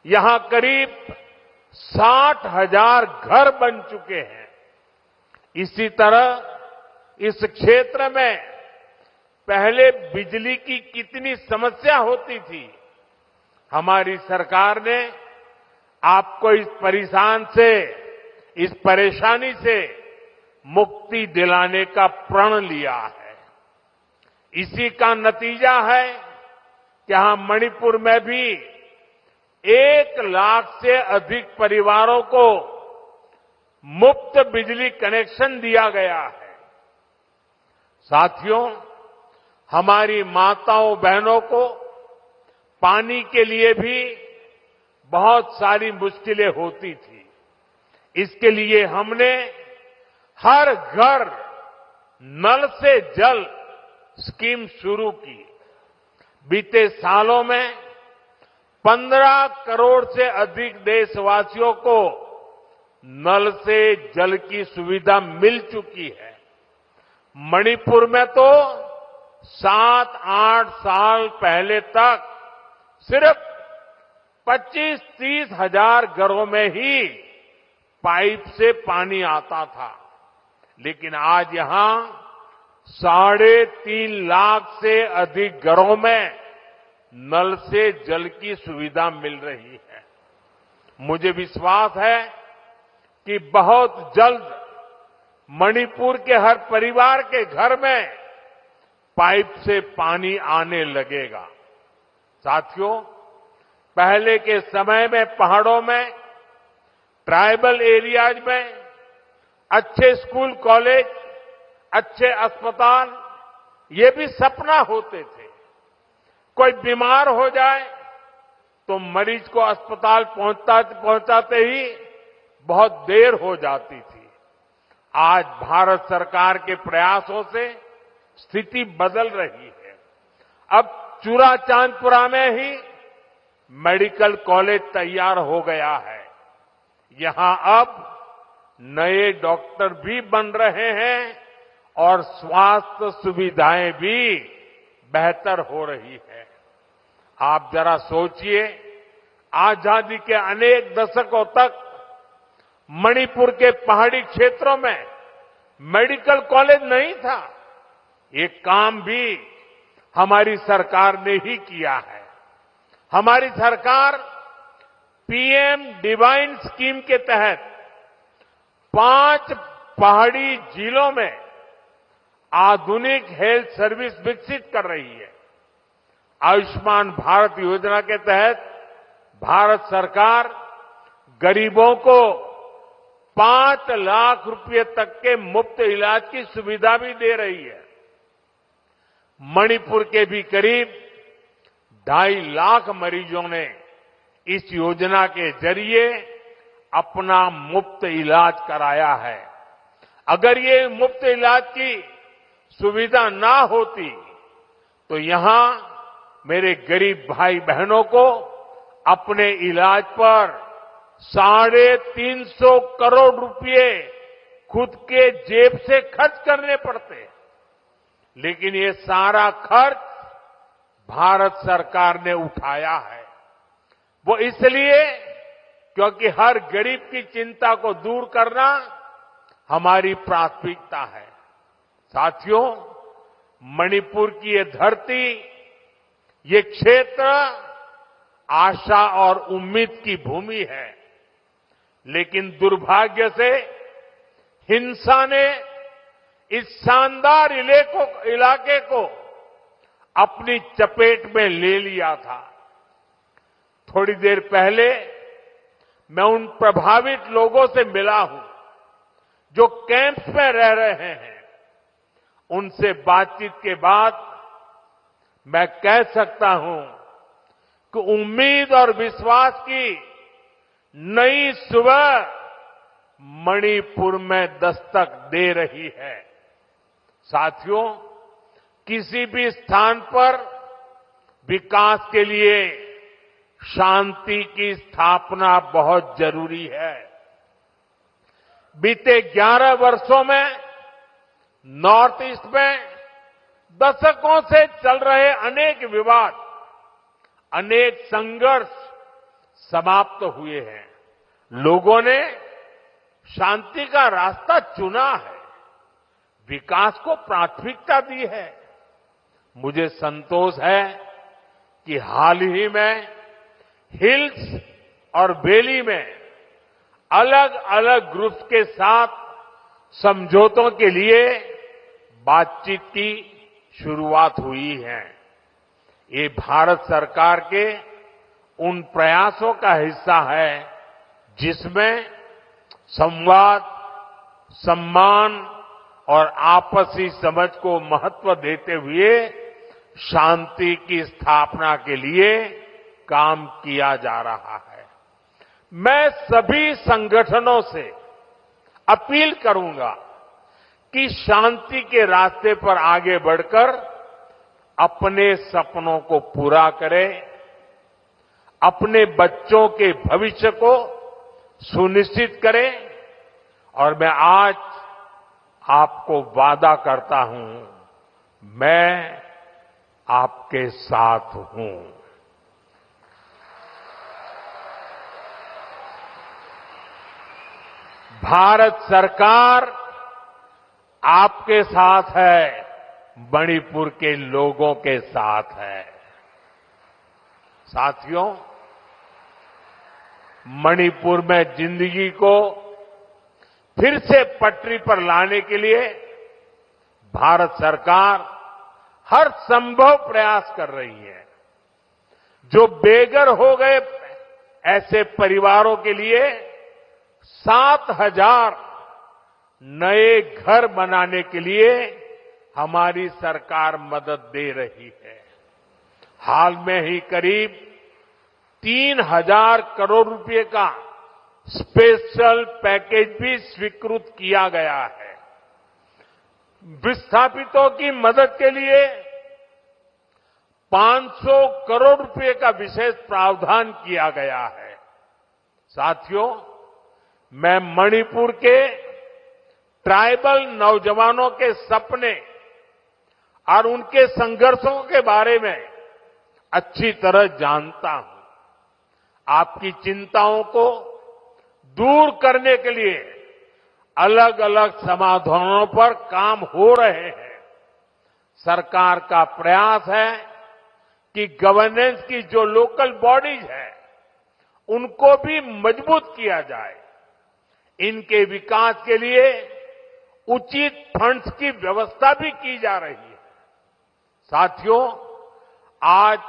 यहां करीब 60,000 घर बन चुके हैं। इसी तरह इस क्षेत्र में पहले बिजली की कितनी समस्या होती थी, हमारी सरकार ने आपको इस परेशानी से मुक्ति दिलाने का प्रण लिया है। इसी का नतीजा है कि यहां मणिपुर में भी 1 लाख से अधिक परिवारों को मुफ्त बिजली कनेक्शन दिया गया है। साथियों, हमारी माताओं बहनों को पानी के लिए भी बहुत सारी मुश्किलें होती थी। इसके लिए हमने हर घर नल से जल स्कीम शुरू की। बीते सालों में 15 करोड़ से अधिक देशवासियों को नल से जल की सुविधा मिल चुकी है। मणिपुर में तो 7-8 साल पहले तक सिर्फ 25-30 हजार घरों में ही पाइप से पानी आता था, लेकिन आज यहां 3.5 लाख से अधिक घरों में नल से जल की सुविधा मिल रही है। मुझे विश्वास है कि बहुत जल्द मणिपुर के हर परिवार के घर में पाइप से पानी आने लगेगा। साथियों, पहले के समय में पहाड़ों में, ट्राइबल एरियाज में अच्छे स्कूल कॉलेज, अच्छे अस्पताल, ये भी सपना होते थे। कोई बीमार हो जाए तो मरीज को अस्पताल पहुंचाते ही बहुत देर हो जाती थी। आज भारत सरकार के प्रयासों से स्थिति बदल रही है। अब चूराचांदपुरा में ही मेडिकल कॉलेज तैयार हो गया है। यहां अब नए डॉक्टर भी बन रहे हैं और स्वास्थ्य सुविधाएं भी बेहतर हो रही है। आप जरा सोचिए, आजादी के अनेक दशकों तक मणिपुर के पहाड़ी क्षेत्रों में मेडिकल कॉलेज नहीं था। ये काम भी हमारी सरकार ने ही किया है। हमारी सरकार पीएम डिवाइन स्कीम के तहत 5 पहाड़ी जिलों में आधुनिक हेल्थ सर्विस विकसित कर रही है। आयुष्मान भारत योजना के तहत भारत सरकार गरीबों को 5 लाख रुपए तक के मुफ्त इलाज की सुविधा भी दे रही है। मणिपुर के भी करीब 2.5 लाख मरीजों ने इस योजना के जरिए अपना मुफ्त इलाज कराया है। अगर ये मुफ्त इलाज की सुविधा ना होती तो यहां मेरे गरीब भाई बहनों को अपने इलाज पर 350 करोड़ रुपए खुद के जेब से खर्च करने पड़ते। लेकिन ये सारा खर्च भारत सरकार ने उठाया है। वो इसलिए क्योंकि हर गरीब की चिंता को दूर करना हमारी प्राथमिकता है। साथियों, मणिपुर की ये धरती, ये क्षेत्र आशा और उम्मीद की भूमि है। लेकिन दुर्भाग्य से हिंसा ने इस शानदार इलाके को अपनी चपेट में ले लिया था। थोड़ी देर पहले मैं उन प्रभावित लोगों से मिला हूं जो कैंप्स में रह रहे हैं। उनसे बातचीत के बाद मैं कह सकता हूं कि उम्मीद और विश्वास की नई सुबह मणिपुर में दस्तक दे रही है। साथियों, किसी भी स्थान पर विकास के लिए शांति की स्थापना बहुत जरूरी है। बीते 11 वर्षों में नॉर्थ ईस्ट में दशकों से चल रहे अनेक विवाद, अनेक संघर्ष समाप्त हुए हैं। लोगों ने शांति का रास्ता चुना है, विकास को प्राथमिकता दी है। मुझे संतोष है कि हाल ही में हिल्स और वैली में अलग अलग ग्रुप्स के साथ समझौतों के लिए बातचीत की शुरुआत हुई है। ये भारत सरकार के उन प्रयासों का हिस्सा है जिसमें संवाद, सम्मान और आपसी समझ को महत्व देते हुए शांति की स्थापना के लिए काम किया जा रहा है। मैं सभी संगठनों से अपील करूंगा कि शांति के रास्ते पर आगे बढ़कर अपने सपनों को पूरा करें, अपने बच्चों के भविष्य को सुनिश्चित करें। और मैं आज आपको वादा करता हूं, मैं आपके साथ हूं। भारत सरकार आपके साथ है, मणिपुर के लोगों के साथ है। साथियों, मणिपुर में जिंदगी को फिर से पटरी पर लाने के लिए भारत सरकार हर संभव प्रयास कर रही है। जो बेघर हो गए ऐसे परिवारों के लिए 7,000 नए घर बनाने के लिए हमारी सरकार मदद दे रही है। हाल में ही करीब 3,000 करोड़ रुपए का स्पेशल पैकेज भी स्वीकृत किया गया है। विस्थापितों की मदद के लिए 500 करोड़ रुपए का विशेष प्रावधान किया गया है। साथियों, मैं मणिपुर के ट्राइबल नौजवानों के सपने और उनके संघर्षों के बारे में अच्छी तरह जानता हूं। आपकी चिंताओं को दूर करने के लिए अलग अलग समाधानों पर काम हो रहे हैं। सरकार का प्रयास है कि गवर्नेंस की जो लोकल बॉडीज है उनको भी मजबूत किया जाए। इनके विकास के लिए उचित फंड्स की व्यवस्था भी की जा रही है। साथियों, आज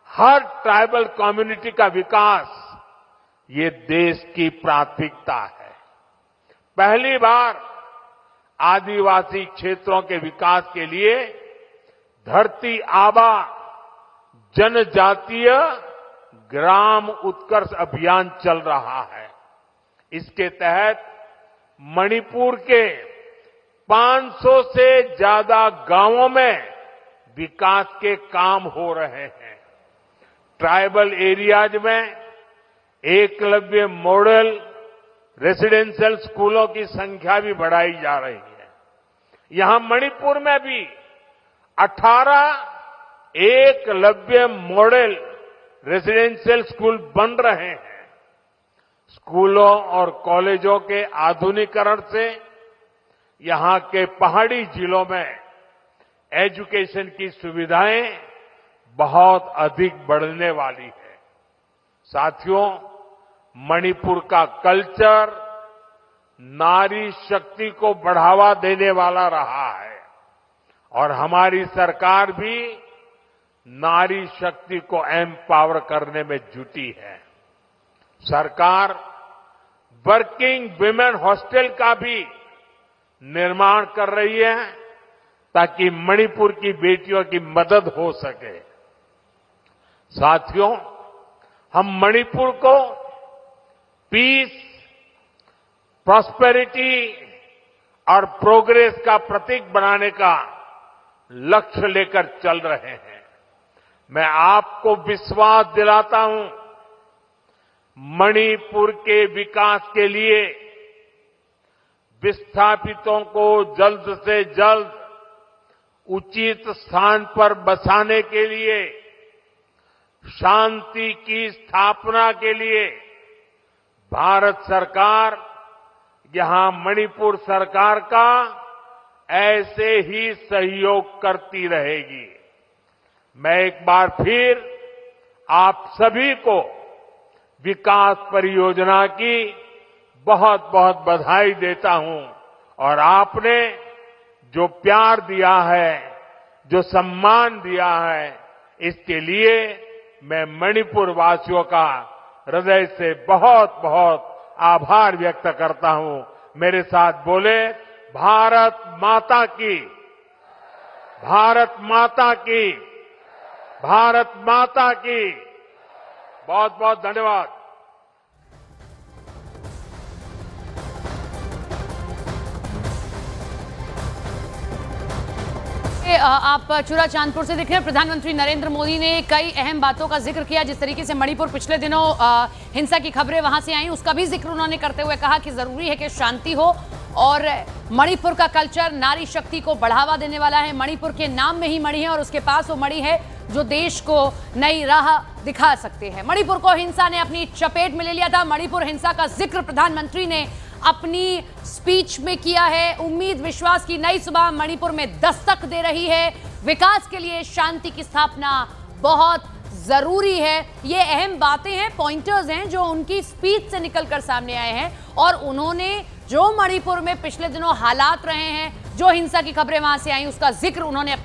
हर ट्राइबल कम्युनिटी का विकास ये देश की प्राथमिकता है। पहली बार आदिवासी क्षेत्रों के विकास के लिए धरती आबा जनजातीय ग्राम उत्कर्ष अभियान चल रहा है। इसके तहत मणिपुर के 500 से ज्यादा गांवों में विकास के काम हो रहे हैं। ट्राइबल एरियाज में एकलव्य मॉडल रेसिडेंशियल स्कूलों की संख्या भी बढ़ाई जा रही है। यहां मणिपुर में भी 18 एकलव्य मॉडल रेसिडेंशियल स्कूल बन रहे हैं। स्कूलों और कॉलेजों के आधुनिकीकरण से यहां के पहाड़ी जिलों में एजुकेशन की सुविधाएं बहुत अधिक बढ़ने वाली है। साथियों, मणिपुर का कल्चर नारी शक्ति को बढ़ावा देने वाला रहा है और हमारी सरकार भी नारी शक्ति को एम्पावर करने में जुटी है। सरकार वर्किंग विमेन हॉस्टल का भी निर्माण कर रही है ताकि मणिपुर की बेटियों की मदद हो सके। साथियों, हम मणिपुर को पीस, प्रॉस्पेरिटी और प्रोग्रेस का प्रतीक बनाने का लक्ष्य लेकर चल रहे हैं। मैं आपको विश्वास दिलाता हूं, मणिपुर के विकास के लिए विस्थापितों को जल्द से जल्द उचित स्थान पर बसाने के लिए शांति की स्थापना के लिए भारत सरकार यहां मणिपुर सरकार का ऐसे ही सहयोग करती रहेगी। मैं एक बार फिर आप सभी को विकास परियोजना की बहुत बहुत बधाई देता हूं और आपने जो प्यार दिया है, जो सम्मान दिया है, इसके लिए मैं मणिपुर वासियों का हृदय से बहुत बहुत आभार व्यक्त करता हूं। मेरे साथ बोले, भारत माता की, भारत माता की, भारत माता की। बहुत बहुत धन्यवाद। आप चूरा चांदपुर से दिख रहे हैं। प्रधानमंत्री नरेंद्र मोदी ने कई अहम बातों का जिक्र किया। जिस तरीके से मणिपुर पिछले दिनों हिंसा की खबरें वहां से आई, उसका भी जिक्र उन्होंने करते हुए कहा कि जरूरी है कि शांति हो और मणिपुर का कल्चर नारी शक्ति को बढ़ावा देने वाला है। मणिपुर के नाम में ही मणि है और उसके पास वो मणि है जो देश को नई राह दिखा सकते हैं। मणिपुर को हिंसा ने अपनी चपेट में ले लिया था। मणिपुर हिंसा का जिक्र प्रधानमंत्री ने अपनी स्पीच में किया है। उम्मीद विश्वास की नई सुबह मणिपुर में दस्तक दे रही है। विकास के लिए शांति की स्थापना बहुत जरूरी है। ये अहम बातें हैं, पॉइंटर्स हैं जो उनकी स्पीच से निकलकर सामने आए हैं और उन्होंने जो मणिपुर में पिछले दिनों हालात रहे हैं, जो हिंसा की खबरें वहां से आई, उसका जिक्र उन्होंने अपनी